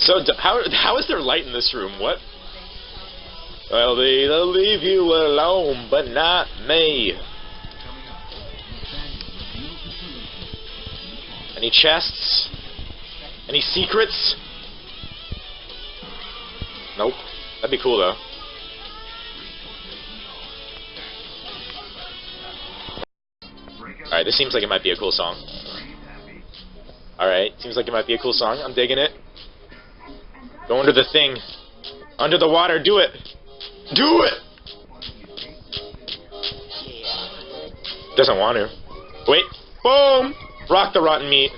So, how is there light in this room? What? Well, they'll leave you alone, but not me. Any chests? Any secrets? Nope. That'd be cool, though. Alright, this seems like it might be a cool song. Alright, seems like it might be a cool song. I'm digging it. Go under the thing. Under the water, do it! Do it! Doesn't want to. Wait. Boom! Rock the rotten meat.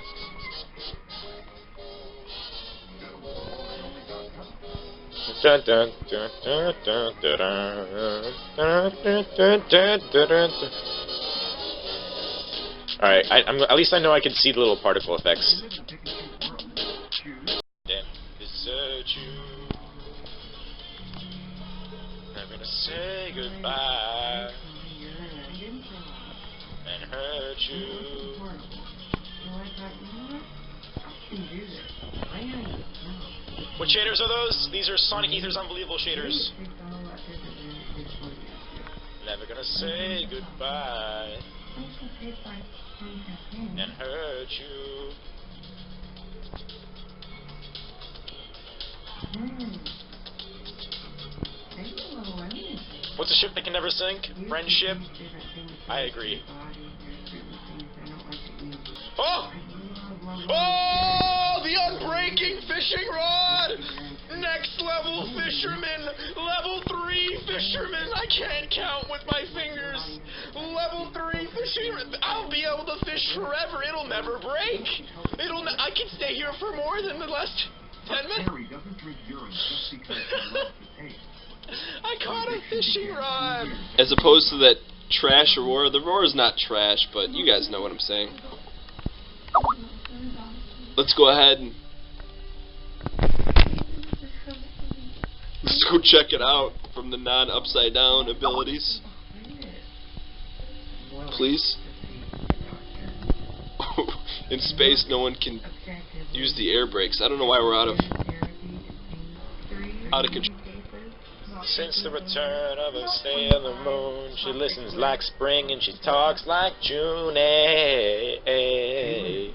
Alright, at least I know I can see the little particle effects. Desert you. I'm gonna say goodbye and hurt you. What shaders are those? These are Sonic Ether's Unbelievable shaders. Never gonna say goodbye and hurt you. What's a ship that can never sink? Friendship? I agree. Oh! Oh! The unbreaking fishing rod! Next level fisherman! Level 3 fisherman! I can't count with my fingers! Level 3 fisherman! I'll be able to fish forever! It'll never break! I can stay here for more than the last 10 minutes! I caught a fishing rod! As opposed to that trash Aurora. The Aurora's not trash, but you guys know what I'm saying. Let's go ahead and let's go check it out from the non-upside down abilities. Please. In space, no one can use the air brakes. I don't know why we're out of control. Since the return of her stay on the moon, she listens like spring and she talks like June. Hey, hey,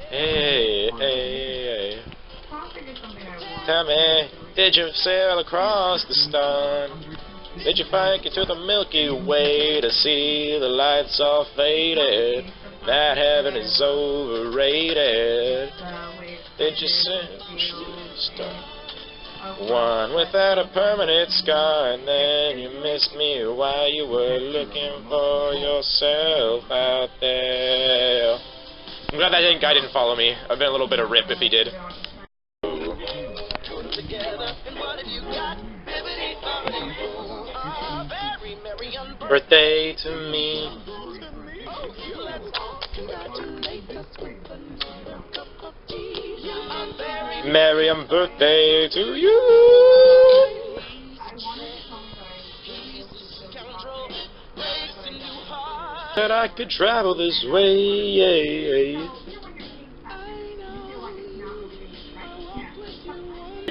hey, hey. Tell me, did you sail across the sun? Did you fake it to the Milky Way to see the lights all faded? That heaven is overrated. Did you search star? One without a permanent scar, and then you missed me while you were looking for yourself out there. I'm glad that guy didn't follow me. I've been a little bit of rip if he did. Birthday to me. Merry birthday to you. That I could travel this way.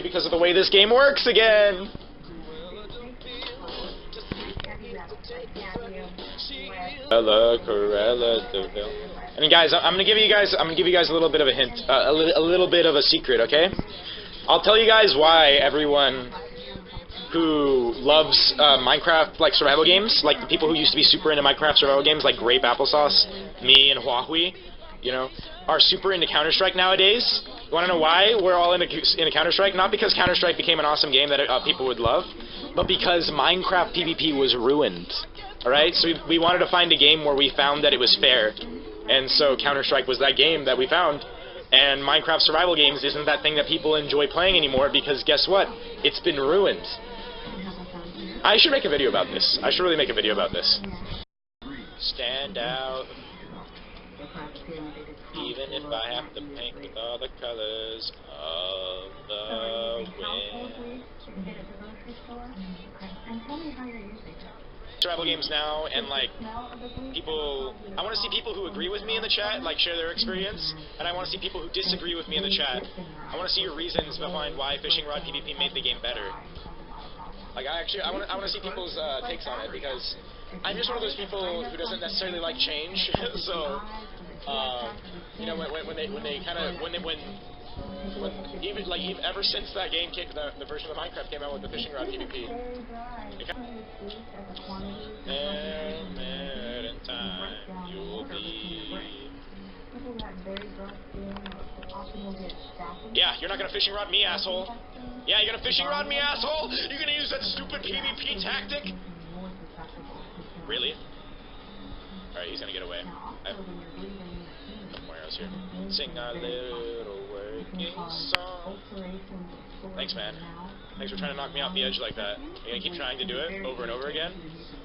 Because of the way this game works again. And guys, I'm gonna give you guys a little bit of a hint, a little bit of a secret, okay? I'll tell you guys why everyone who loves Minecraft, like survival games, like the people who used to be super into Minecraft survival games, like Grape Applesauce, me, and Huawei, you know, are super into Counter-Strike nowadays. You wanna know why we're all into Counter-Strike? Not because Counter-Strike became an awesome game that people would love, but because Minecraft PvP was ruined. Alright, so we wanted to find a game where we found that it was fair. And so Counter-Strike was that game that we found. And Minecraft survival games isn't that thing that people enjoy playing anymore because guess what? It's been ruined. I should make a video about this. I should really make a video about this. Stand out. Even if I have to paint with all the colors of the wind. Survival games now, and like people, I want to see people who agree with me in the chat, like share their experience, and I want to see people who disagree with me in the chat, I want to see your reasons behind why fishing rod PvP made the game better. Like, I want to see people's takes on it, because I'm just one of those people who doesn't necessarily like change. So, you know, even ever since that game came, the version of Minecraft came out with the fishing rod PvP. And in time you'll be. Yeah, you're not gonna fishing rod me, asshole. Yeah, you're gonna fishing rod me, asshole. You're gonna use that stupid PvP tactic. Really? All right, he's gonna get away. I have more arrows here. Sing a little working song. Thanks, man. Thanks for trying to knock me off the edge like that. You're gonna keep trying to do it over and over again?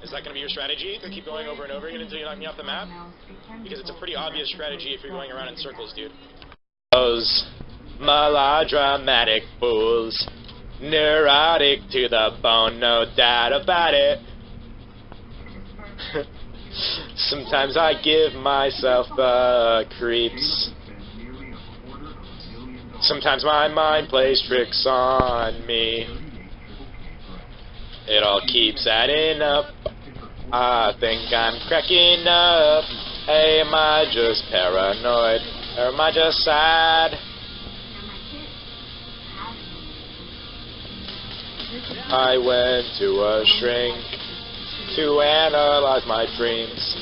Is that gonna be your strategy? To keep going over and over again until you knock me off the map? Because it's a pretty obvious strategy if you're going around in circles, dude. Those melodramatic fools, neurotic to the bone, no doubt about it. Sometimes I give myself the creeps. Sometimes my mind plays tricks on me. It all keeps adding up. I think I'm cracking up. Hey, am I just paranoid? Or am I just sad? I went to a shrink to analyze my dreams.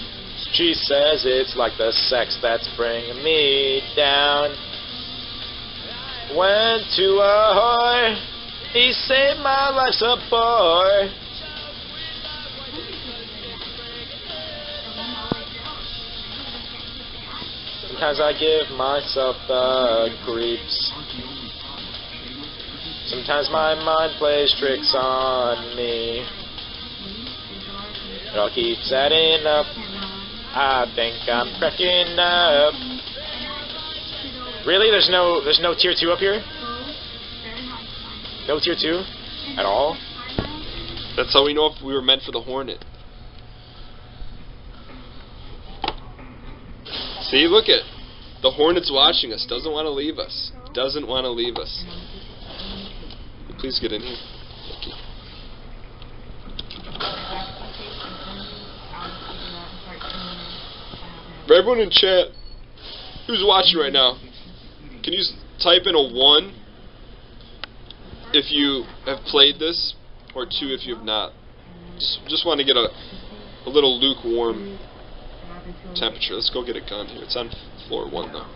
She says it's like the sex that's bringing me down. Went to a whore. He saved my life's a bore. Sometimes I give myself the creeps. Sometimes my mind plays tricks on me. It all keeps adding up. I think I'm cracking up. Really? There's no tier 2 up here? No tier 2? At all? That's how we know if we were meant for the Hornet. See, look it. The Hornet's watching us. Doesn't want to leave us. Doesn't want to leave us. Please get in here. Thank you. For everyone in chat who's watching right now, can you type in a 1 if you have played this, or 2 if you have not? Just want to get a little lukewarm temperature. Let's go get a gun here. It's on floor 1 though.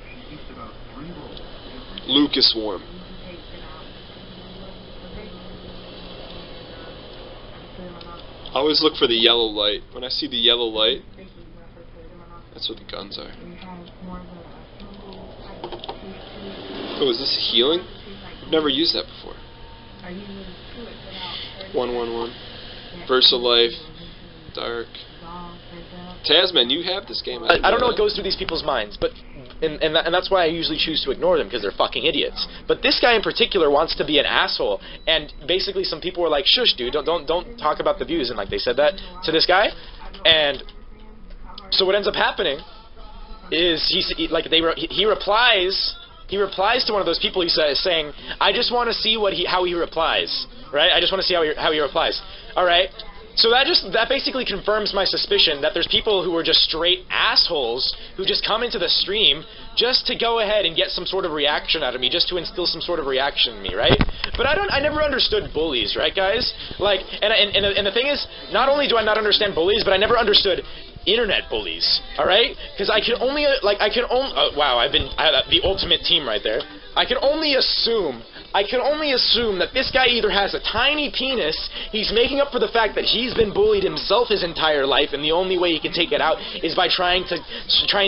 Lucas warm. I always look for the yellow light. When I see the yellow light, that's what the guns are. Oh, is this healing? I've never used that before. 111. Versa Life. Dark. Tasman, you have this game. I don't know what goes through these people's minds, but and that's why I usually choose to ignore them, because they're fucking idiots. But this guy in particular wants to be an asshole, and basically some people were like, "Shush, dude, don't talk about the views," and like they said that to this guy, and so what ends up happening is he replies to one of those people. He says, saying, "I just want to see how he replies, right? I just want to see how he replies." All right. So that basically confirms my suspicion that there's people who are just straight assholes who just come into the stream just to go ahead and get some sort of reaction out of me, just to instill some sort of reaction in me, right? But I never understood bullies, right, guys? Like, and the thing is, not only do I not understand bullies, but I never understood internet bullies, all right? Because I can only wow, I have the ultimate team right there. I can only assume that this guy either has a tiny penis, he's making up for the fact that he's been bullied himself his entire life, and the only way he can take it out is by trying to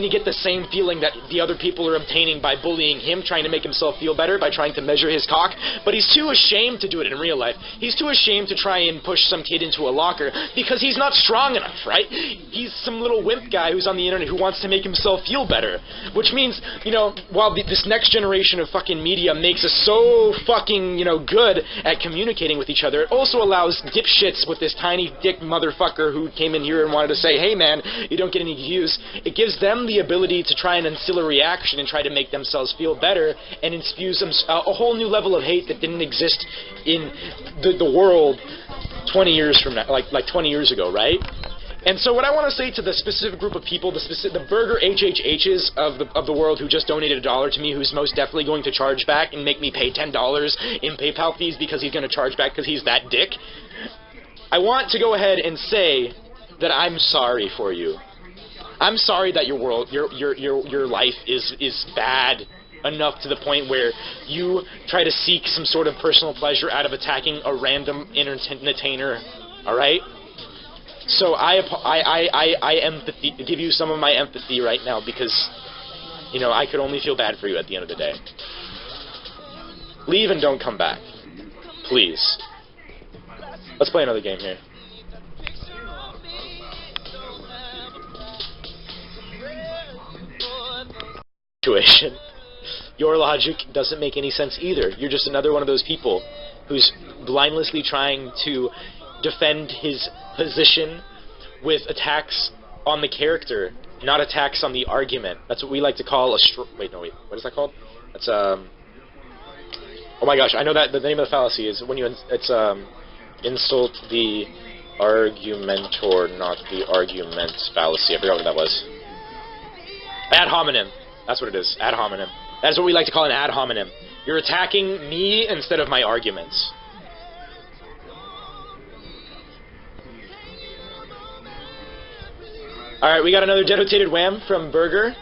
get the same feeling that the other people are obtaining by bullying him, trying to make himself feel better, by trying to measure his cock. But he's too ashamed to do it in real life. He's too ashamed to try and push some kid into a locker because he's not strong enough, right? He's some little wimp guy who's on the internet who wants to make himself feel better. Which means, you know, while this next generation of fucking media makes us so so fucking, you know, good at communicating with each other, it also allows dipshits with this tiny dick motherfucker who came in here and wanted to say, hey man, you don't get any views. It gives them the ability to try and instill a reaction and try to make themselves feel better and infuse them a whole new level of hate that didn't exist in the world 20 years from now, like 20 years ago, right? And so what I want to say to the specific group of people, the burger HHHs of the world who just donated $1 to me, who's most definitely going to charge back and make me pay $10 in PayPal fees because he's going to charge back because he's that dick, I want to go ahead and say that I'm sorry for you. I'm sorry that your life is bad enough to the point where you try to seek some sort of personal pleasure out of attacking a random entertainer, all right? So I give you some of my empathy right now because, you know, I could only feel bad for you at the end of the day. Leave and don't come back. Please. Let's play another game here. Situation. Your logic doesn't make any sense either. You're just another one of those people who's blindlessly trying to defend his position with attacks on the character, not attacks on the argument. That's what we like to call a what is that called? That's oh my gosh, I know that the name of the fallacy is when you insult the argumentor, not the argument fallacy. I forgot what that was. Ad hominem. That's what it is. Ad hominem. That's what we like to call an ad hominem. You're attacking me instead of my arguments. Alright, we got another denotated wham from Burger.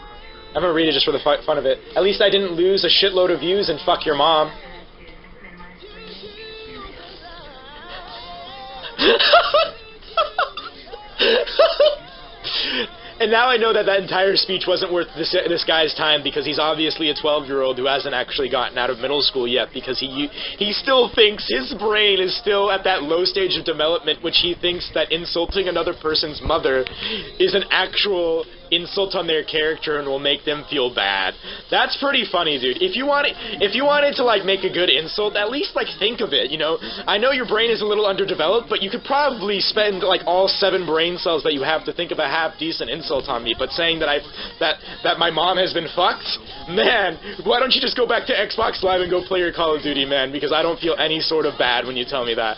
I'm gonna read it just for the fun of it. At least I didn't lose a shitload of views and fuck your mom. And now I know that that entire speech wasn't worth this guy's time because he's obviously a 12-year-old who hasn't actually gotten out of middle school yet because he still thinks his brain is still at that low stage of development which he thinks that insulting another person's mother is an actual insult on their character and will make them feel bad. That's pretty funny, dude. If you wanted to like make a good insult, at least like think of it, you know? I know your brain is a little underdeveloped, but you could probably spend like all 7 brain cells that you have to think of a half-decent insult on me, but saying that that my mom has been fucked? Man, why don't you just go back to Xbox Live and go play your Call of Duty, man, because I don't feel any sort of bad when you tell me that.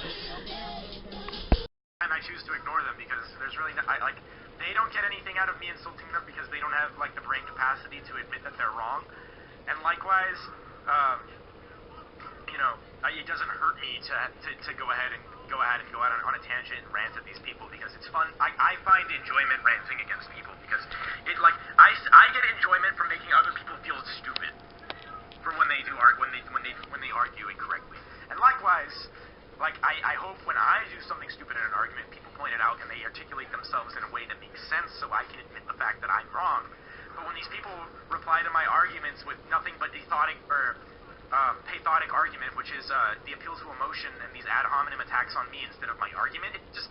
And I choose to ignore them because there's really they don't get anything out of me insulting them because they don't have like the brain capacity to admit that they're wrong. And likewise, you know, it doesn't hurt me to go ahead and go out on a tangent and rant at these people because it's fun. I find enjoyment ranting against people because it like I get enjoyment from making other people feel stupid for when they argue incorrectly. And likewise, like I hope when I do something stupid in an argument, people point it out and they articulate themselves in a way that makes sense so I can admit the fact that I'm wrong. But when these people reply to my arguments with nothing but pathotic argument, which is the appeal to emotion and these ad hominem attacks on me instead of my argument, it just